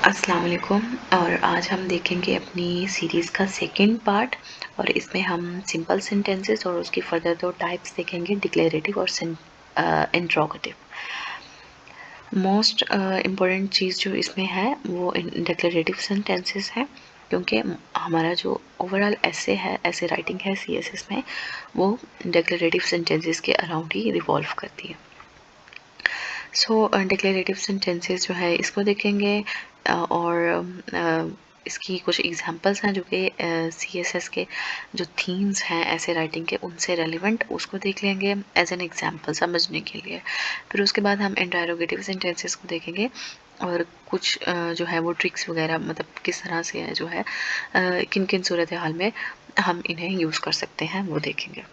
अस्सलाम वालेकुम। और आज हम देखेंगे अपनी सीरीज़ का सेकंड पार्ट और इसमें हम सिंपल सेंटेंसेस और उसकी फर्दर दो टाइप्स देखेंगे, डिक्लेरेटिव और इंट्रोगेटिव। मोस्ट इम्पॉर्टेंट चीज़ जो इसमें है वो डिक्लेरेटिव सेंटेंसेस है, क्योंकि हमारा जो ओवरऑल ऐसे है, ऐसे राइटिंग है सीएसएस में, वो डिक्लेरेटिव सेंटेंसेस के अराउंड ही रिवॉल्व करती है। सो डिक्लेरेटिव सेंटेंसेस जो है इसको देखेंगे और इसकी कुछ एग्जांपल्स हैं जो कि सीएसएस के जो थीम्स हैं ऐसे राइटिंग के उनसे रेलिवेंट, उसको देख लेंगे एज एन एग्जांपल समझने के लिए। फिर उसके बाद हम इंटरोगेटिव सेंटेंसेस को देखेंगे और कुछ जो है वो ट्रिक्स वगैरह, मतलब किस तरह से जो है किन किन सूरत हाल में हम इन्हें यूज़ कर सकते हैं वो देखेंगे।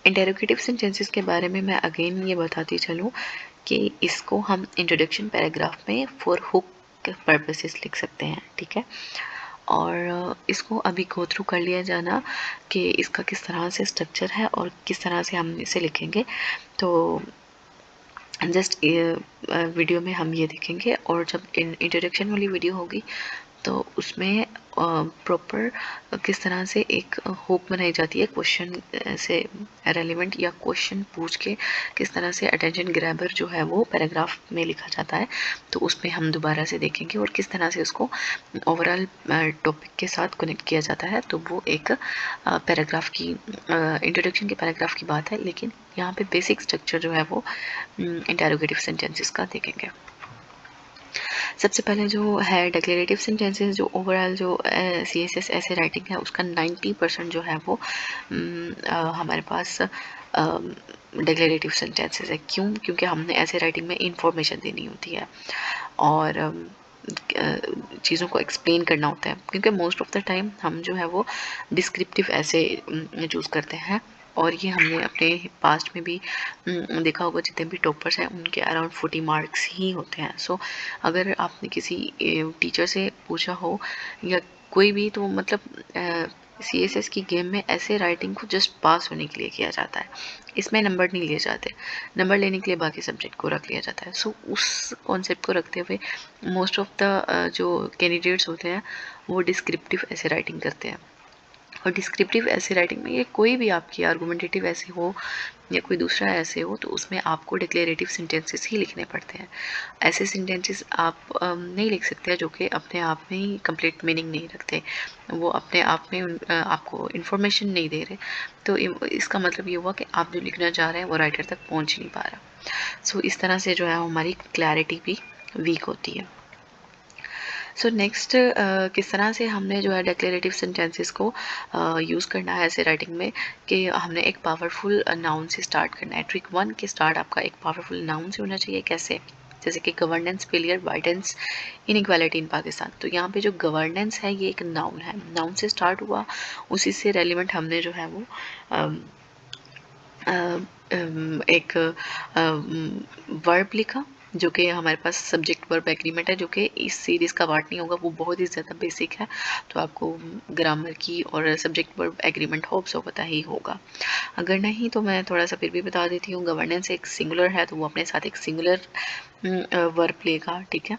इंटरोगेटिव सेंटेंसेस के बारे में मैं अगेन ये बताती चलूँ कि इसको हम इंट्रोडक्शन पैराग्राफ में फॉर हुक पर्पसेस लिख सकते हैं, ठीक है। और इसको अभी गो थ्रू कर लिया जाना कि इसका किस तरह से स्ट्रक्चर है और किस तरह से हम इसे लिखेंगे। तो जस्ट वीडियो में हम ये देखेंगे और जब इंट्रोडक्शन वाली वीडियो होगी तो उसमें प्रॉपर किस तरह से एक हुक बनाई जाती है क्वेश्चन से रेलिवेंट, या क्वेश्चन पूछ के किस तरह से अटेंशन ग्रैबर जो है वो पैराग्राफ में लिखा जाता है, तो उसमें हम दोबारा से देखेंगे और किस तरह से उसको ओवरऑल टॉपिक के साथ कनेक्ट किया जाता है। तो वो एक पैराग्राफ की इंट्रोडक्शन के पैराग्राफ की बात है, लेकिन यहाँ पे बेसिक स्ट्रक्चर जो है वो इंटरोगेटिव सेंटेंसेस का देखेंगे। सबसे पहले जो है डिक्लेरेटिव सेंटेंसेस, जो ओवरऑल जो सीएसएस ऐसे राइटिंग है उसका 90% जो है वो हमारे पास डिक्लेरेटिव सेंटेंसेस है। क्यों? क्योंकि हमने ऐसे राइटिंग में इंफॉर्मेशन देनी होती है और चीज़ों को एक्सप्लेन करना होता है, क्योंकि मोस्ट ऑफ द टाइम हम जो है वो डिस्क्रिप्टिव ऐसे चूज़ करते हैं। और ये हमने अपने पास्ट में भी देखा होगा, जितने भी टॉपर्स हैं उनके अराउंड 40 मार्क्स ही होते हैं। सो अगर आपने किसी टीचर से पूछा हो या कोई भी, तो मतलब सीएसएस की गेम में ऐसे राइटिंग को जस्ट पास होने के लिए किया जाता है, इसमें नंबर नहीं लिए जाते। नंबर लेने के लिए बाकी सब्जेक्ट को रख लिया जाता है। सो उस कॉन्सेप्ट को रखते हुए मोस्ट ऑफ द जो कैंडिडेट्स होते हैं वो डिस्क्रिप्टिव ऐसे राइटिंग करते हैं। और डिस्क्रिप्टिव ऐसे राइटिंग में ये कोई भी आपकी आर्गुमेंटेटिव ऐसे हो या कोई दूसरा ऐसे हो, तो उसमें आपको डिक्लेरेटिव सेंटेंसेस ही लिखने पड़ते हैं। ऐसे सेंटेंसेस आप नहीं लिख सकते जो कि अपने आप में ही कंप्लीट मीनिंग नहीं रखते, वो अपने आप में आपको इन्फॉर्मेशन नहीं दे रहे। तो इसका मतलब ये हुआ कि आप जो लिखना चाह रहे हैं वो राइटर तक पहुंच नहीं पा रहा। सो इस तरह से जो है हमारी क्लैरिटी भी वीक होती है। सो नेक्स्ट किस तरह से हमने जो है डिक्लेरेटिव सेंटेंसेस को यूज़ करना है ऐसे राइटिंग में, कि हमने एक पावरफुल नाउन से स्टार्ट करना है। ट्रिक 1 के स्टार्ट आपका एक पावरफुल नाउन से होना चाहिए। कैसे? जैसे कि governance, failure, widens, inequality in Pakistan. तो यहाँ पे जो गवर्नेंस है ये एक नाउन है, नाउन से स्टार्ट हुआ, उसी से रेलिवेंट हमने जो है वो एक वर्ब लिखा जो कि हमारे पास सब्जेक्ट वर्ब एग्रीमेंट है, जो कि इस सीरीज़ का पार्ट नहीं होगा, वो बहुत ही ज़्यादा बेसिक है। तो आपको ग्रामर की और subject verb agreement hope so पता ही होगा। अगर नहीं तो मैं थोड़ा सा फिर भी बता देती हूँ। गवर्नेंस एक सिंगुलर है तो वो अपने साथ एक सिंगुलर वर्ब लेगा, ठीक है।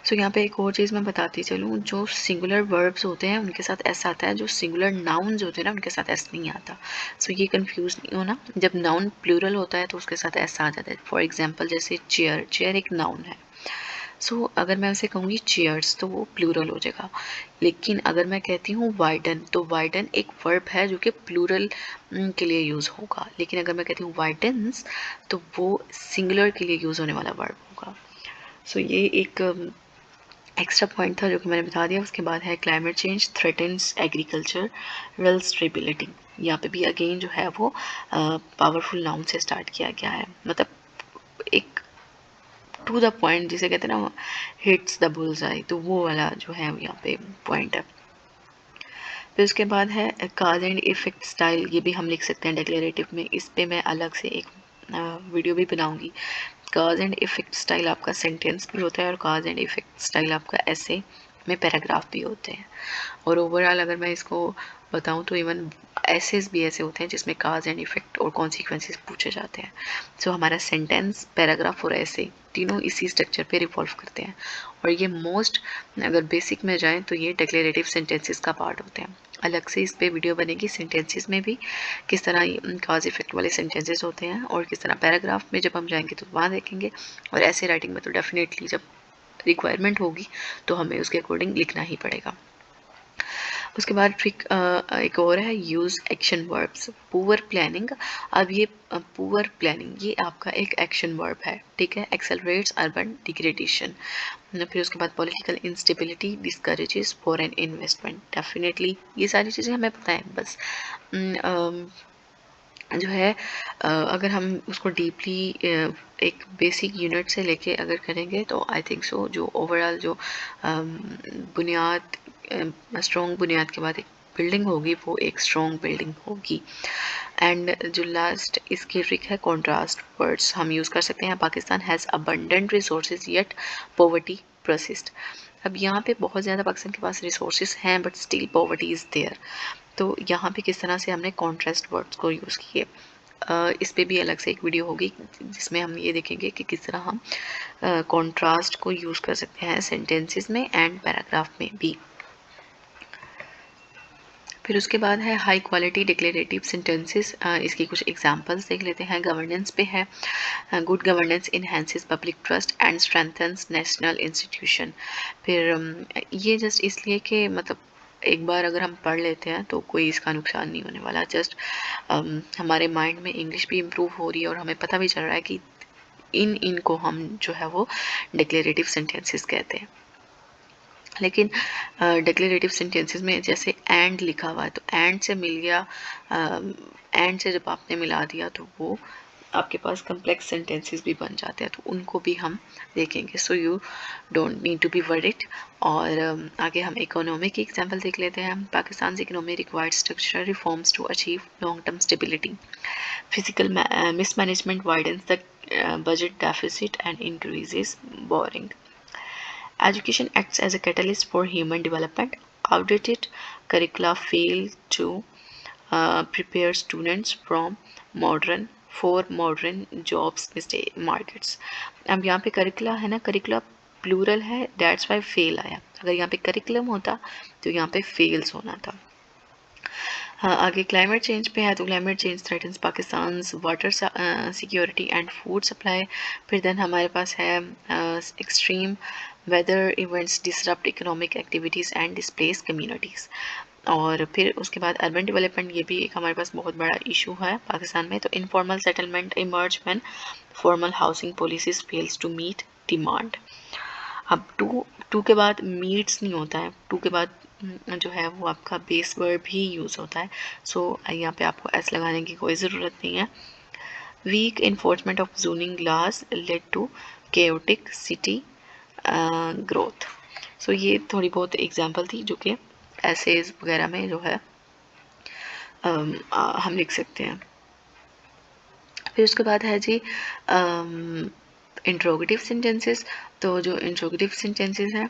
सो यहाँ पे एक और चीज़ मैं बताती चलूँ, जो सिंगुलर वर्ब्स होते हैं उनके साथ एस आता है, जो सिंगुलर नाउन्स होते हैं ना उनके साथ एस नहीं आता। सो ये कंफ्यूज नहीं होना, जब नाउन प्लूरल होता है तो उसके साथ एस आ जाता है। फॉर एग्जांपल जैसे चेयर, चेयर एक नाउन है। सो अगर मैं उसे कहूँगी चेयर्स तो वो प्लूरल हो जाएगा। लेकिन अगर मैं कहती हूँ वाइडन, तो वाइडन एक वर्ब है जो कि प्लूरल के लिए यूज़ होगा। लेकिन अगर मैं कहती हूँ वाइडन्स तो वो सिंगुलर के लिए यूज़ होने वाला वर्ब होगा। सो ये एक एक्स्ट्रा पॉइंट था जो कि मैंने बता दिया। उसके बाद है climate change threatens agricultural stability. यहाँ पे भी अगेन जो है वो पावरफुल नाउन से स्टार्ट किया गया है, मतलब एक टू द पॉइंट जिसे कहते हैं ना, हिट्स द बुल्स आई, तो वो वाला जो है यहाँ पे पॉइंट है। फिर उसके बाद है काज एंड इफेक्ट स्टाइल, ये भी हम लिख सकते हैं डिक्लेरेटिव में। इस पे मैं अलग से एक वीडियो भी बनाऊंगी। काज एंड इफेक्ट स्टाइल आपका सेंटेंस भी होता है और काज एंड इफेक्ट स्टाइल आपका ऐसे में पैराग्राफ भी होते हैं। और ओवरऑल अगर मैं इसको बताऊं तो इवन ऐसेस भी ऐसे होते हैं जिसमें काज एंड इफेक्ट और कॉन्सिक्वेंसेस पूछे जाते हैं। सो हमारा सेंटेंस, पैराग्राफ और ऐसे तीनों इसी स्ट्रक्चर पे रिवॉल्व करते हैं। और ये मोस्ट, अगर बेसिक में जाएं तो ये डिक्लेरेटिव सेंटेंसेस का पार्ट होते हैं। अलग से इस पे वीडियो बनेगी सेंटेंसेस में भी, किस तरह काज इफेक्ट वाले सेंटेंसेस होते हैं, और किस तरह पैराग्राफ में जब हम जाएंगे तो वहाँ देखेंगे, और ऐसे राइटिंग में तो डेफिनेटली जब रिक्वायरमेंट होगी तो हमें उसके अकॉर्डिंग लिखना ही पड़ेगा। उसके बाद ट्रिक एक और है, use action verbs. Poor planning, अब ये पुअर प्लानिंग ये आपका एक एक्शन वर्ब है, ठीक है। Accelerates urban degradation. फिर उसके बाद political instability discourages foreign investment. Definitely ये सारी चीज़ें हमें पता है, बस जो है अगर हम उसको डीपली एक बेसिक यूनिट से लेके अगर करेंगे तो आई थिंक सो जो ओवरऑल जो बुनियाद, स्ट्रॉन्ग बुनियाद के बाद एक बिल्डिंग होगी वो एक स्ट्रॉन्ग बिल्डिंग होगी। एंड जो लास्ट इसकी ट्रिक है, कॉन्ट्रास्ट वर्ड्स हम यूज़ कर सकते हैं। Pakistan has abundant resources yet poverty persist. अब यहाँ पे बहुत ज़्यादा पाकिस्तान के पास रिसोर्सेज हैं but still poverty is there. तो यहाँ पे किस तरह से हमने कॉन्ट्रास्ट वर्ड्स को यूज़ किए, इस पे भी अलग से एक वीडियो होगी जिसमें हम ये देखेंगे कि किस तरह हम कॉन्ट्रास्ट को यूज़ कर सकते हैं सेंटेंसेस में एंड पैराग्राफ में भी। फिर उसके बाद है हाई क्वालिटी डिक्लेरेटिव सेंटेंसेस। इसकी कुछ एग्जांपल्स देख लेते हैं। गवर्नेंस पे है, good governance enhances public trust and strengthens national institution. फिर ये जस्ट इसलिए कि मतलब एक बार अगर हम पढ़ लेते हैं तो कोई इसका नुकसान नहीं होने वाला। जस्ट हमारे माइंड में इंग्लिश भी इम्प्रूव हो रही है और हमें पता भी चल रहा है कि इनको हम जो है वो डिक्लेरेटिव सेंटेंसेस कहते हैं। लेकिन डिक्लेरेटिव सेंटेंसेस में जैसे एंड लिखा हुआ है तो एंड से मिल गया, एंड से जब आपने मिला दिया तो वो आपके पास कम्प्लेक्स सेंटेंसेस भी बन जाते हैं, तो उनको भी हम देखेंगे। So you don't need to be worried. और आगे हम इकोनॉमी की एग्जांपल देख लेते हैं। Pakistan economy required structural reforms to achieve long term stability. Physical mismanagement widens the budget deficit and increases borrowing. Education acts as a catalyst for human development. Outdated curricula fail to prepare students from modern for modern jobs markets. अब यहाँ पे करिकुला है ना, करिकुला plural है, that's why fail आया। अगर यहाँ पे करिकुलम होता तो यहाँ पे फेल्स होना था। हाँ, आगे क्लाइमेट चेंज पे है तो climate change threatens Pakistan water security and food supply. फिर देन हमारे पास है extreme weather events disrupt economic activities and displace communities. और फिर उसके बाद अर्बन डेवलपमेंट, ये भी एक हमारे पास बहुत बड़ा इशू है पाकिस्तान में। तो informal settlement emerge when formal housing policies fails to meet demand. अब टू के बाद मीट्स नहीं होता है, टू के बाद जो है वो आपका बेस वर्ब ही यूज़ होता है। सो यहाँ पे आपको एस लगाने की कोई ज़रूरत नहीं है। Weak enforcement of zoning laws led to chaotic city growth. So ये थोड़ी बहुत एग्जांपल थी जो कि एसेज वगैरह में जो है हम लिख सकते हैं। फिर उसके बाद है जी इंट्रोगेटिव सेंटेंसेस। तो जो इंट्रोगेटिव सेंटेंसेस हैं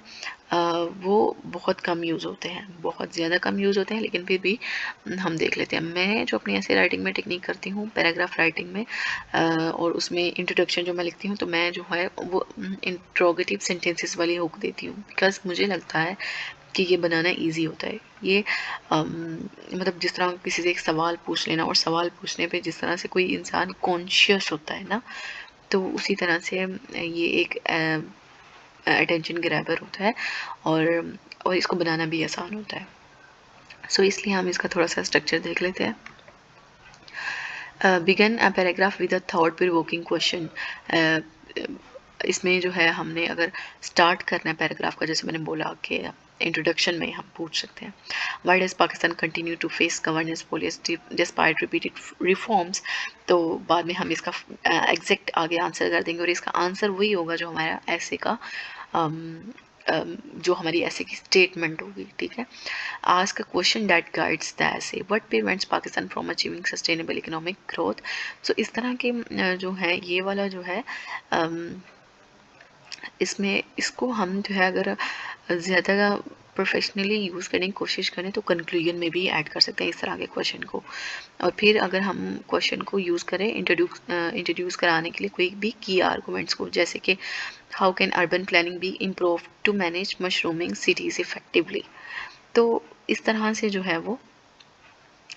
वो बहुत कम यूज़ होते हैं, बहुत ज़्यादा कम यूज़ होते हैं, लेकिन फिर भी हम देख लेते हैं। मैं जो अपनी ऐसे राइटिंग में टेक्निक करती हूँ पैराग्राफ राइटिंग में और उसमें इंट्रोडक्शन जो मैं लिखती हूँ तो मैं जो है वो इंट्रोगेटिव सेंटेंसेस वाली हुक देती हूँ, बिकॉज मुझे लगता है कि ये बनाना इजी होता है। ये मतलब जिस तरह किसी से एक सवाल पूछ लेना और सवाल पूछने पे जिस तरह से कोई इंसान कॉन्शियस होता है ना, तो उसी तरह से ये एक अटेंशन ग्रैबर होता है और इसको बनाना भी आसान होता है। सो इसलिए हम इसका थोड़ा सा स्ट्रक्चर देख लेते हैं। Begin a paragraph with a thought provoking question. इसमें जो है हमने अगर स्टार्ट करना है पैराग्राफ का, जैसे मैंने बोला कि इंट्रोडक्शन में हम पूछ सकते हैं why does Pakistan continue to face governance policy despite repeated reforms. तो बाद में हम इसका एग्जैक्ट आगे आंसर कर देंगे और इसका आंसर वही होगा जो हमारा ऐसे का जो हमारी ऐसे की स्टेटमेंट होगी, ठीक है। Ask a question that guides the essay, what prevents Pakistan from achieving sustainable economic growth. So इस तरह के जो है ये वाला जो है इसमें इसको हम जो है अगर ज़्यादा प्रोफेशनली यूज़ करने की कोशिश करें तो कंक्लूजन में भी ऐड कर सकते हैं इस तरह के क्वेश्चन को। और फिर अगर हम क्वेश्चन को यूज़ करें इंट्रोड्यूस कराने के लिए कोई भी की आर्गूमेंट्स को, जैसे कि how can urban planning be improve to manage mushrooming cities effectively. तो इस तरह से जो है वो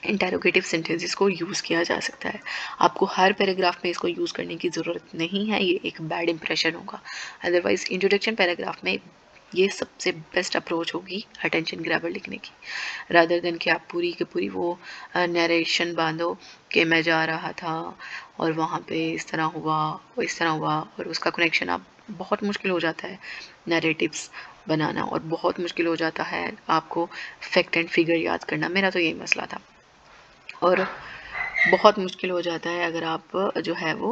इंटेरोगेटिव सेंटेंसेस को यूज़ किया जा सकता है। आपको हर पैराग्राफ में इसको यूज़ करने की ज़रूरत नहीं है, ये एक बैड इंप्रेशन होगा। अदरवाइज़ इंट्रोडक्शन पैराग्राफ में ये सबसे बेस्ट अप्रोच होगी अटेंशन ग्रैबर लिखने की, रादर देन कि आप पूरी की पूरी वो नरेशन बांधो कि मैं जा रहा था और वहाँ पे इस तरह हुआ, वो इस तरह हुआ, और उसका कनेक्शन आप बहुत मुश्किल हो जाता है नैरेटिव्स बनाना, और बहुत मुश्किल हो जाता है आपको फैक्ट एंड फिगर याद करना। मेरा तो यही मसला था। और बहुत मुश्किल हो जाता है अगर आप जो है वो